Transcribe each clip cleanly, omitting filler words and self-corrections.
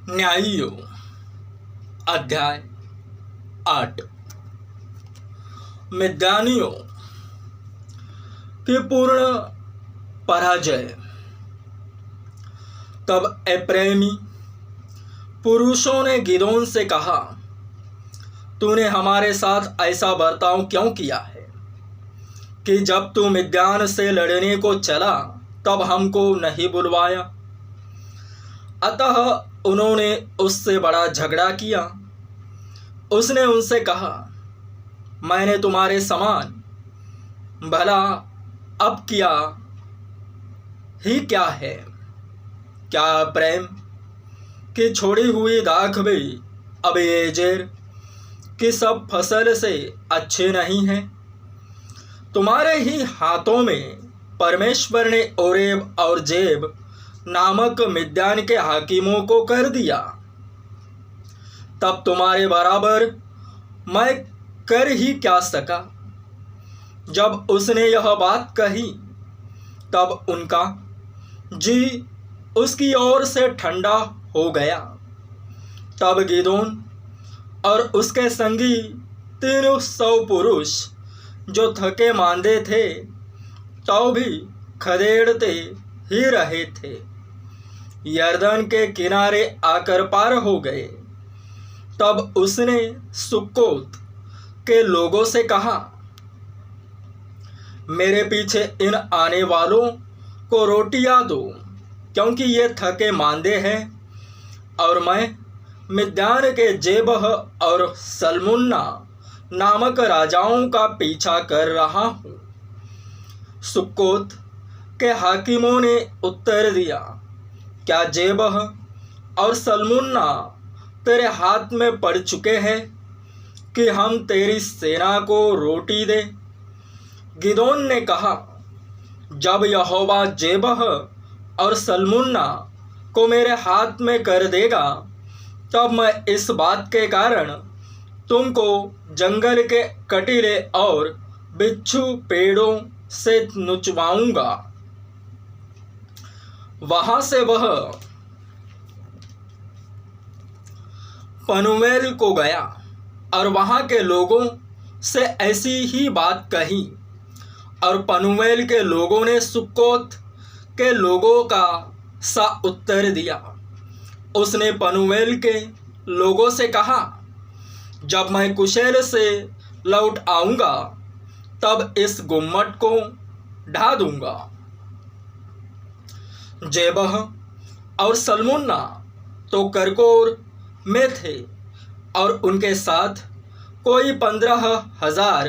न्यायियों अध्याय 8। मिद्यानियों की पूर्ण पराजय। तब एप्रैमी पुरुषों ने गिदोन से कहा, तूने हमारे साथ ऐसा बर्ताव क्यों किया है कि जब तू मिद्यान से लड़ने को चला तब हमको नहीं बुलवाया। अतः उन्होंने उससे बड़ा झगड़ा किया। उसने उनसे कहा, मैंने तुम्हारे समान भला अब किया ही क्या है? क्या प्रेम की छोड़ी हुई दाख भी अब एजेर की सब फसल से अच्छे नहीं हैं? तुम्हारे ही हाथों में परमेश्वर ने ओरेब और जेब नामक मिद्यान के हाकिमों को कर दिया। तब तुम्हारे बराबर मैं कर ही क्या सका? जब उसने यह बात कही तब उनका जी उसकी ओर से ठंडा हो गया। तब गिदोन और उसके संगी 300 पुरुष जो थके मांदे थे तो भी खदेड़ते ही रहे थे, यरदन के किनारे आकर पार हो गए। तब उसने सुक्कोत के लोगों से कहा, मेरे पीछे इन आने वालों को रोटियां दो, क्योंकि ये थके मांदे हैं और मैं मिद्यान के जेबह और सल्मुन्ना नामक राजाओं का पीछा कर रहा हूँ। सुक्कोत के हाकिमों ने उत्तर दिया, क्या जेबह और सल्मुन्ना तेरे हाथ में पड़ चुके हैं कि हम तेरी सेना को रोटी दे? गिदोन ने कहा, जब यहोवा जेबह और सल्मुन्ना को मेरे हाथ में कर देगा तब मैं इस बात के कारण तुमको जंगल के कटीले और बिच्छू पेड़ों से नुचवाऊंगा। वहां से वह पनुएल को गया और वहां के लोगों से ऐसी ही बात कही, और पनुएल के लोगों ने सुक्कोत के लोगों का सा उत्तर दिया। उसने पनुएल के लोगों से कहा, जब मैं कुशेल से लौट आऊंगा तब इस गुम्मट को ढा दूंगा। जेबह और सल्मुन्ना तो करकोर में थे और उनके साथ कोई 15,000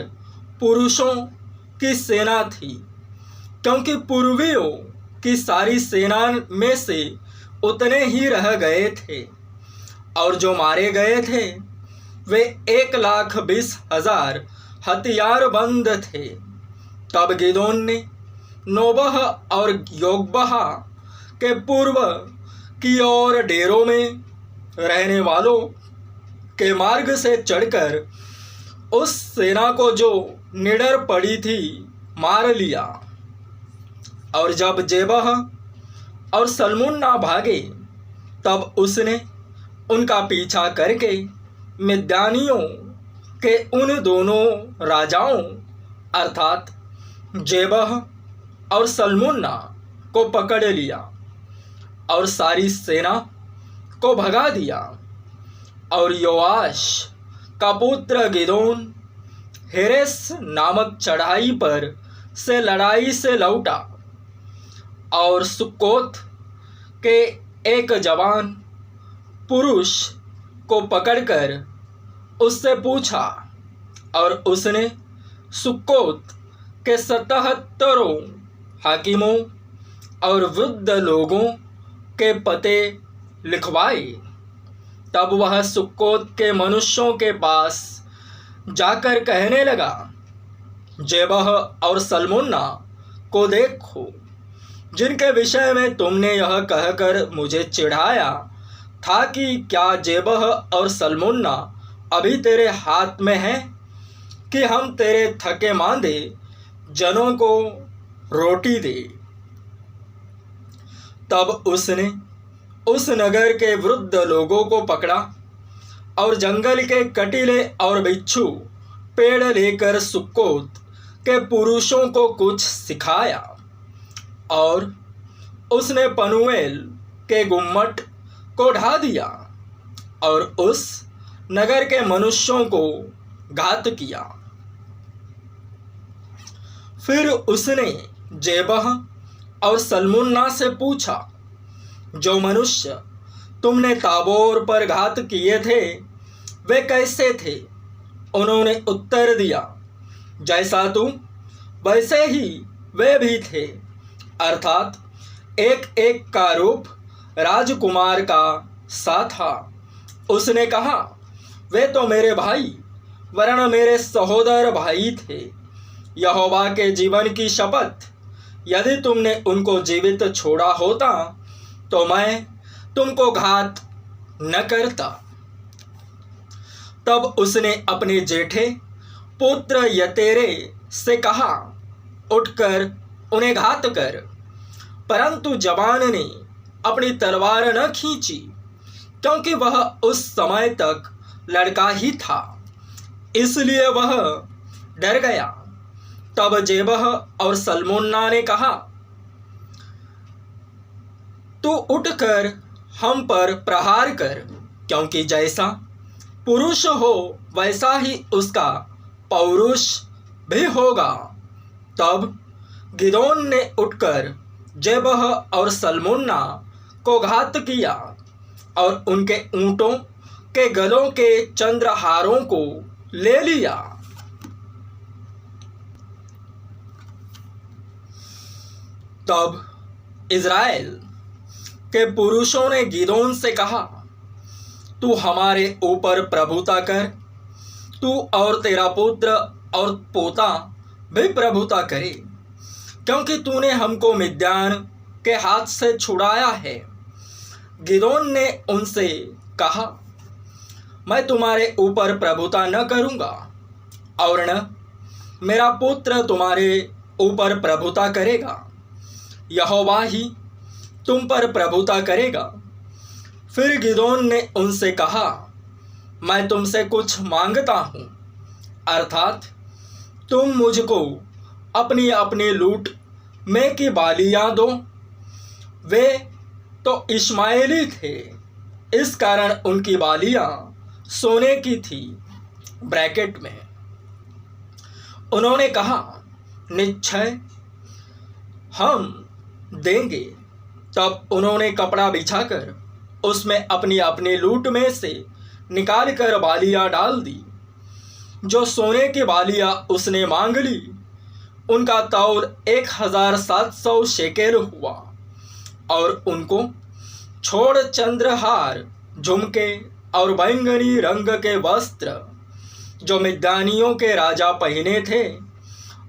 पुरुषों की सेना थी, क्योंकि पूर्वियों की सारी सेना में से उतने ही रह गए थे, और जो मारे गए थे वे 1,20,000 हथियारबंद थे। तब गिदोन ने नोबह और योगबहा के पूर्व की ओर डेरों में रहने वालों के मार्ग से चढ़कर उस सेना को जो निडर पड़ी थी मार लिया। और जब जेबह और सल्मुन्ना भागे तब उसने उनका पीछा करके मिद्यानियों के उन दोनों राजाओं अर्थात जेबह और सल्मुन्ना को पकड़ लिया और सारी सेना को भगा दिया। और योआश का पुत्र गिदोन हेरेस नामक चढ़ाई पर से लड़ाई से लौटा और सुक्कोत के एक जवान पुरुष को पकड़कर उससे पूछा, और उसने सुक्कोत के 77 हाकिमों और वृद्ध लोगों के पते लिखवाए। तब वह सुक्कोत के मनुष्यों के पास जाकर कहने लगा, जेबह और सल्मुन्ना को देखो, जिनके विषय में तुमने यह कहकर मुझे चिढ़ाया था कि क्या जेबह और सल्मुन्ना अभी तेरे हाथ में हैं कि हम तेरे थके मांदे जनों को रोटी दे? तब उसने उस नगर के वृद्ध लोगों को पकड़ा और जंगल के कटीले और बिच्छू पेड़ लेकर सुक्कोत के पुरुषों को कुछ सिखाया। और उसने पनुएल के गुम्मट को ढा दिया और उस नगर के मनुष्यों को घात किया। फिर उसने जेबह और सल्मुन्ना से पूछा, जो मनुष्य तुमने ताबोर पर घात किए थे वे कैसे थे? उन्होंने उत्तर दिया, जैसा तुम वैसे ही वे भी थे, अर्थात एक एक का रूप राजकुमार का सा था। उसने कहा, वे तो मेरे भाई वरन मेरे सहोदर भाई थे। यहोवा के जीवन की शपथ, यदि तुमने उनको जीवित छोड़ा होता तो मैं तुमको घात न करता। तब उसने अपने जेठे पुत्र यतेरे से कहा, उठकर उन्हें घात कर। परंतु जवान ने अपनी तलवार न खींची, क्योंकि वह उस समय तक लड़का ही था, इसलिए वह डर गया। तब जेबह और सल्मुन्ना ने कहा, तू उठकर हम पर प्रहार कर, क्योंकि जैसा पुरुष हो वैसा ही उसका पौरुष भी होगा। तब गिदोन ने उठकर जेबह और सल्मुन्ना को घात किया और उनके ऊँटों के गलों के चंद्रहारों को ले लिया। तब इज़राइल के पुरुषों ने गिदोन से कहा, तू हमारे ऊपर प्रभुता कर, तू और तेरा पुत्र और पोता भी प्रभुता करे, क्योंकि तूने हमको मिद्यान के हाथ से छुड़ाया है। गिदोन ने उनसे कहा, मैं तुम्हारे ऊपर प्रभुता न करूँगा और न मेरा पुत्र तुम्हारे ऊपर प्रभुता करेगा, यहोवा ही तुम पर प्रभुता करेगा। फिर गिदोन ने उनसे कहा, मैं तुमसे कुछ मांगता हूँ, अर्थात तुम मुझको अपनी अपनी लूट में की बालियाँ दो। वे तो इश्माएली थे, इस कारण उनकी बालियाँ सोने की थी। ब्रैकेट में उन्होंने कहा, निश्चय हम देंगे। तब उन्होंने कपड़ा बिछाकर उसमें अपनी अपनी लूट में से निकाल कर बालियाँ डाल दी। जो सोने की बालियाँ उसने मांग ली, उनका तौल 1700 शेकेल हुआ। और उनको छोड़ चंद्रहार, झुमके और बैंगनी रंग के वस्त्र जो मिद्यानियों के राजा पहने थे,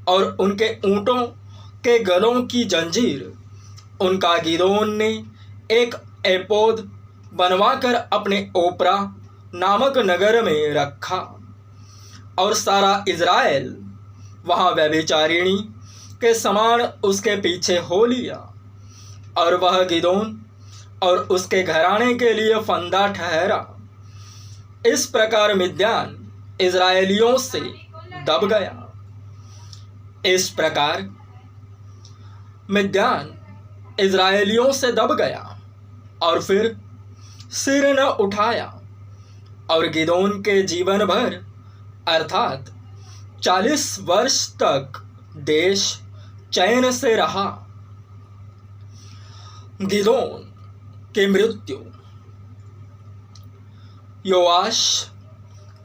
और उनके ऊँटों के गलों की जंजीर, उनका गिदोन ने एक एपोद बनवाकर अपने ओपरा नामक नगर में रखा। और सारा इज़राइल वहाँ व्यभिचारिणी के समान उसके पीछे हो लिया, और वह गिदोन और उसके घराने के लिए फंदा ठहरा। इस प्रकार मिद्यान इज़राइलियों से दब गया। इस प्रकार मिद्यान इज़राइलियों से दब गया और फिर सिर न उठाया। और गिदोन के जीवन भर अर्थात 40 वर्ष तक देश चैन से रहा। गिदोन की मृत्यु। योआश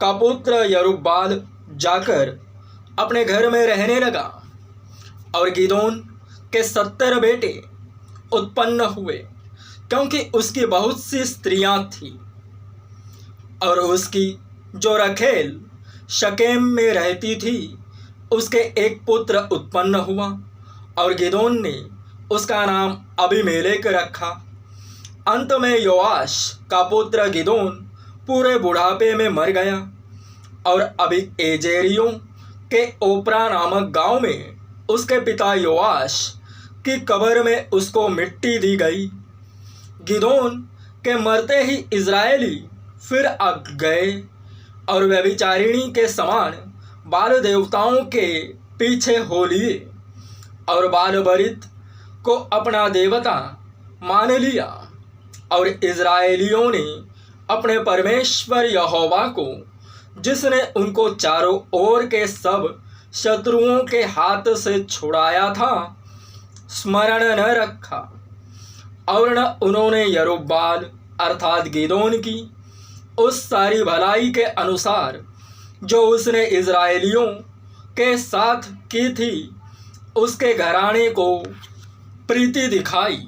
का पुत्र यरुब्बाल जाकर अपने घर में रहने लगा, और गिदोन के 70 बेटे उत्पन्न हुए, क्योंकि उसकी बहुत सी स्त्रियां थीं। और उसकी जो रखेल शकेम में रहती थी, उसके एक पुत्र उत्पन्न हुआ, और गिदोन ने उसका नाम अबीमेलेक रखा। अंत में योआश का पुत्र गिदोन पूरे बुढ़ापे में मर गया, और अबीएजेरियों के ओपरा नामक गांव में उसके पिता योआश की कब्र में उसको मिट्टी दी गई। गिदोन कि मरते ही इज़राइली फिर अग गए और व्यभिचारिणी के समान बाल देवताओं के पीछे हो लिए और बाल बरित को अपना देवता मान लिया। और इज़राइलियों ने अपने परमेश्वर यहोवा को, जिसने उनको चारों ओर के सब शत्रुओं के हाथ से छुड़ाया था, स्मरण न रखा और न उन्होंने यरुब्बाल अर्थात गिदोन की उस सारी भलाई के अनुसार जो उसने इज़राइलियों के साथ की थी, उसके घराने को प्रीति दिखाई।